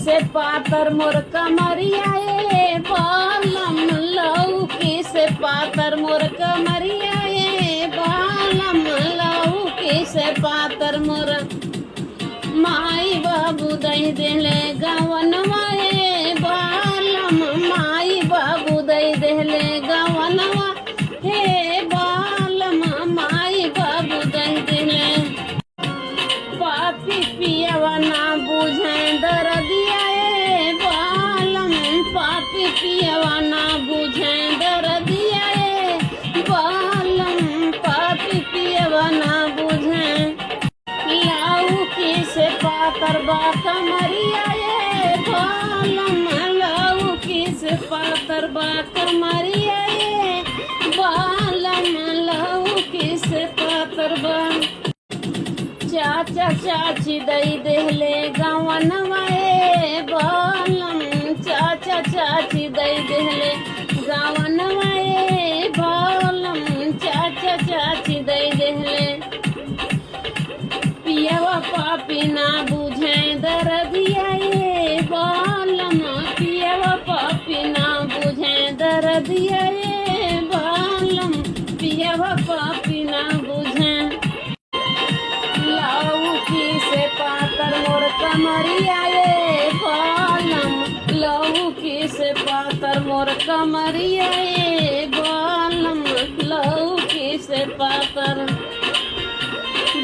से पातर मोर कमरिया ए बालम लौकी से पातर मोर कमरिया ए बालम लौकी से पातर मोर माई बाबू दई देले गवनवा ए बालम माई बाबू दई देले गवनवा हे बालम माई बाबू दई देले पापी पियवा ना बुझे दर्दिया ए बालम पापी पियवा ना बुझे दर्दिया ए बालम पापी पियवा ना बुझे लौकी से पातर बा कमरिया ए बालम लौकी से पातर बा कमरिया ए बालम लौकी से पातर बा चाचा चाची दई देहले गवनवा ए बालम चाचा चाची दई देहले गवनवा ए बालम चाचा चाची दई देहले पियवा पापी ना बुझे दर्दिया ए बालम पियवा पापी ना बुझे दर्दिया ए बालम पियवा पापी ना बुझे लौकी से पातर मोर कमरिया ए बालम लौकी से पातर मोर कमरिया ए बालम लौकी से पातर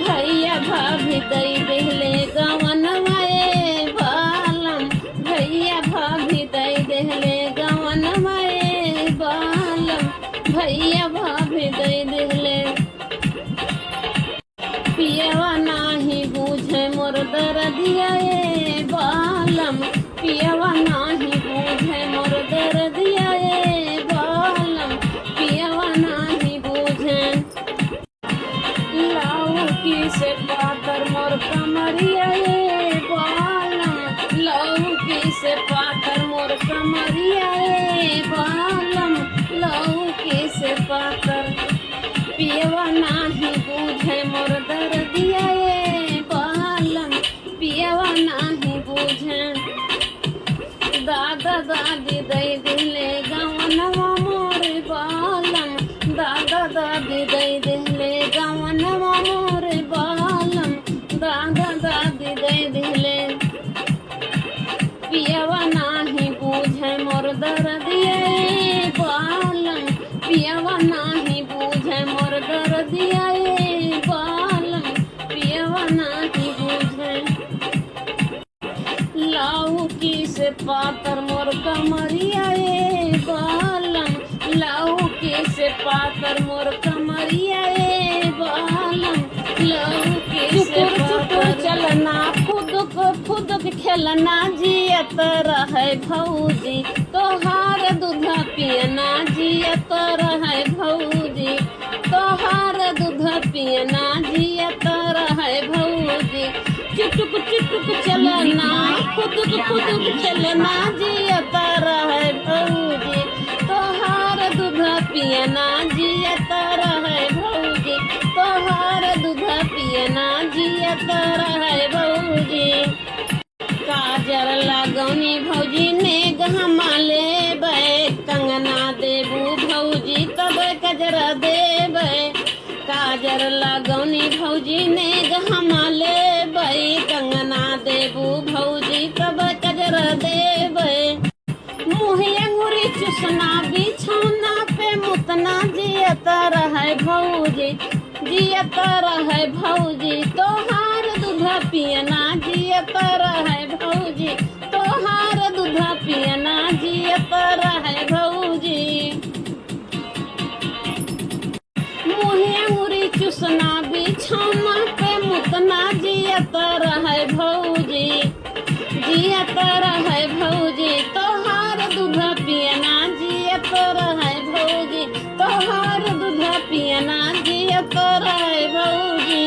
भैया भाभी दई देहले गवनवा ए बालम भैया भाभी दई देहले गवनवा ए बालम भैया भाभी दई देहले पियवा नाही बुझे मोर दर्दिया ए बालम पियवा नाही बुझे मोर दर्दिया ए बालम पियवा नाही बुझे लौकी से पातर मोर कमरिया ए बालम लौकी से पातर मोर कमरिया ए बालम लौकी से पातर पियवा नाही बुझे मोर दर्दिया ए बालम पियवा नाही बुझे दादा दादी दई दिले गवनवा मोर बालम दादा दादी दई दिले गवनवा मोर बालम दादा दादी दई दिले पियवा नाही बुझे मोर दर्दिया ए बालम पियवा नाही बुझे मोर दर्दिया ए बालम पियवा नाही बुझे लौकी से पातर मोर कमरिया ए बालम लौकी से पातर मोर कमरिया ए बालम लौकी से पातर चलना खुद खेलना जियत रहे भौजी तोहार दूध पियना जियत रहे भौजी तोहार दूध पियना जियत रहे भौजी चुटुक चलना खुद खेलना जियत रहे भौजी तोहार दूध पियना जियत रहे भौजी तोहार दूध पियना जियत रहे भौजी काजर लगौनी भौजी ने गहमा लेबै कंगना देबू भौजी तब कजरा देबै काजर लगौनी भौजी ने गहमा लेबै कंगना देबू भौजी तब कजरा देबै मुँह अंगूरी चुसना बिछौना पे मुतना जियत रहे भौजी जियत रहे भौजी तोहार दूध पियना जियत रहे भौजी तोहार दूध पियना जियत रहे भौजी मुँह अंगूरी चुसना बिछौना पे मुतना जियत रहे भौजी जियत रहे भौजी तोहार दूध पियना जियत रहे भौजी तोहार दूध पियना जियत रहे भौजी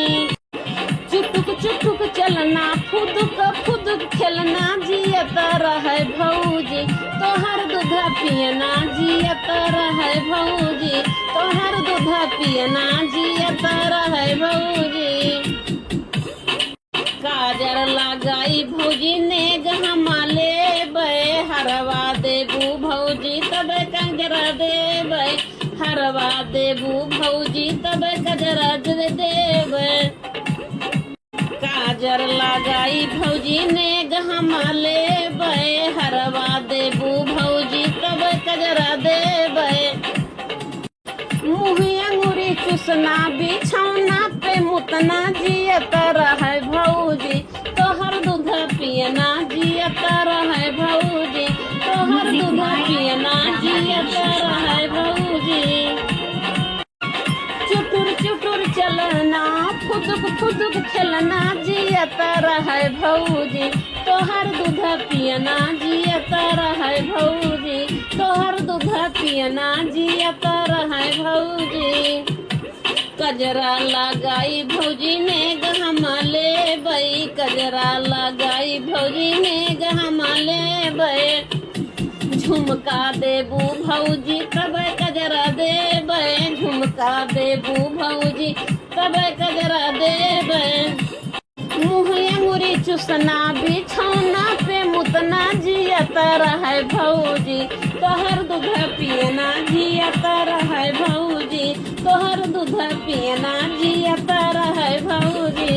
चुटुक चलना फुदुक खेलना जियत रहे भौजी तोहर दूध पियना जियत रहे भौजी तोहर दूध पियना जियत रहे भौजी काजर लगाई भौजी ने गहमा ले कजरा दे देवे काजर लगाई भौजी ने गहमा लेबै हरवा देबू भौजी तब कजरा देबै मुँह अंगूरी चुसना बिछौना पे मुतना जियत रहे भौजी तोहर दूध पियना जियत रहे भौजी तोहर दूध पियना जियत रहे भौजी चुटुर चुटुर चलना फुदुक फुदुक खेलना जियत रहे भौजी तोहर दूध पियना जियत रहे भौजी तोहर दूध पियना जियत रहे भौजी कजरा लगाई भौजी ने गहमा लेबै कजरा लगाई भौजी ने गहमा लेबै झुमका देबू भौजी तब कजरा देबै झुमका देबू भौजी तब कजरा देबै मुँह अंगूरी चुसना बिछौना पे मुतना जियत रहे भौजी तोहर दूध पियना जियत रहे भौजी तोहर दूध पियना जियत रहे भौजी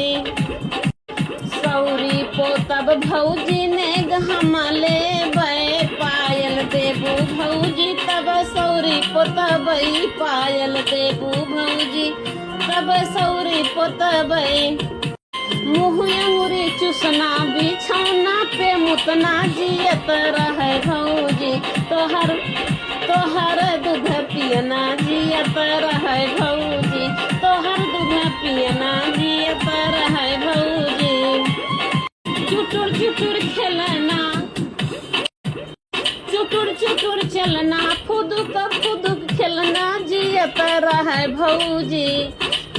सौरी पोतब भौजी ने गहमा लेबै पायल देबू भौजी तब सौरी पोतबै पायल देबू भौजी तब सौरी पोतबै मुँह अंगूरी चुसना बिछौना पे मुतना जियत रहे भौजी तोहर दूध पियना जियत रहे भौजी तोहर दूध पियना जियत रहे भौजी चुटुर चुटुर खेलना चुटुर चुटुर चलना फुदुक फुदुक खेलना जियत रहे भौजी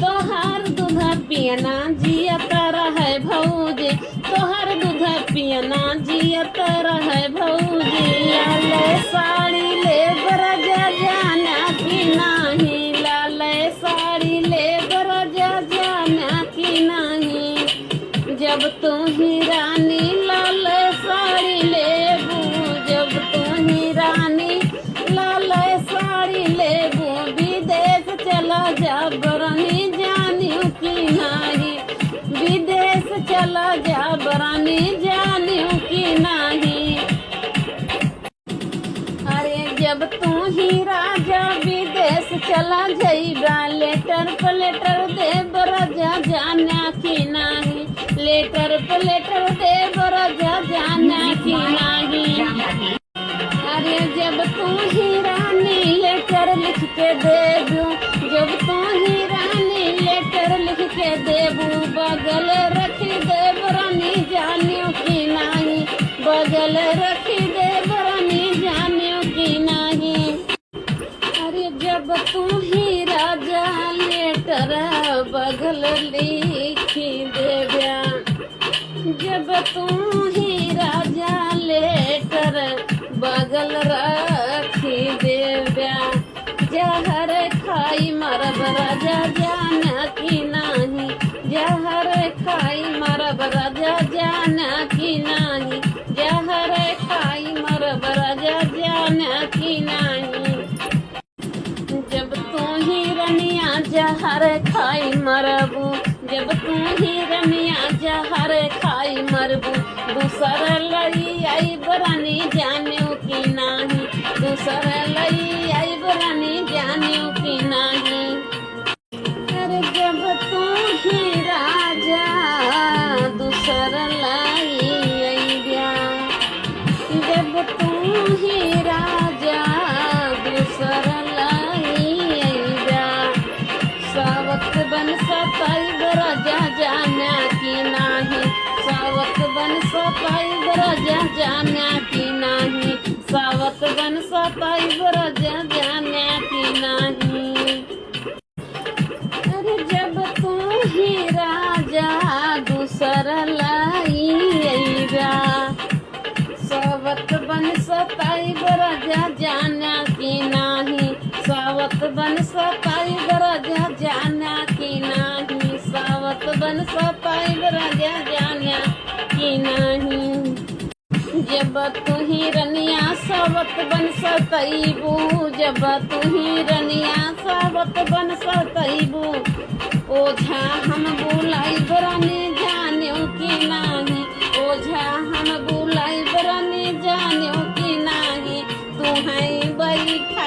तोहर दूध पियना जियत रहे भौजी तोहर दूध पियना जियत रहे भौजी लाल साड़ी ले बरजा जाना कि नाही लाल साड़ी ले बरजा जाना कि नाही जब तू ही रानी लाल साड़ी लेबू जब तू ही रानी लाल साड़ी लेबू विदेश चला जा बरनी जानियो कि नाही विदेश चला जा बरनी जानियो कि नाही अरे जब तू ही राजा विदेश चला जाइबा लेटर पलेटर दे बरजा जाना कि नाही लेटर पलेटर दे बरजा जाना कि नाही अरे जब तू ही रानी लेटर लिख के देबू जब तू ही रानी लेटर लिख के देबू बगल रखी देब रानी जानियो कि नाही बगल रखी देब रानी जानियो कि नाही अरे जब तू ही राजा लेटर बगल लिखी देब्या जब तू ही राजा लेटर बगल रखी देव्या जहर खाई मरब राजा जाना कि नाही जहर खाई मरब राजा जाना कि नाही जहर खाई मरब राजा जाना कि नाही जब तू ही रनिया जहर खाई मरबू जब तू ही रनिया जहर खाई मरबू दूसर लई आई बरानी जानियो कि नाही दूसर लई आई बरानी जानियो कि नाही अरे जब तू ही राजा दूसर लाई आई ब्या जब तू ही राजा दूसर लाई आई ब्या सावक बन सताई बराजा जाना कि नाही सावक बन सताई बराजा जाना कि नाही सावक बन सताई बराजा जाना कि नाही अरे जब तू ही राजा दूसर लाई अइबा सावक बन सताई बराजा जाना कि नाही सावक बन सताई बराजा जाना कि नाही सावक बन सताई बराजा जाना कि नाही जब तू ही रनिया सावत बन सतैबू जब तू ही रनिया सावत बन सतैबू ओझा हम बुलाई बरनी जान्यो कि नाही, ओझा हम बुलाई बरनी जान्यो कि नाही, तू है बैठा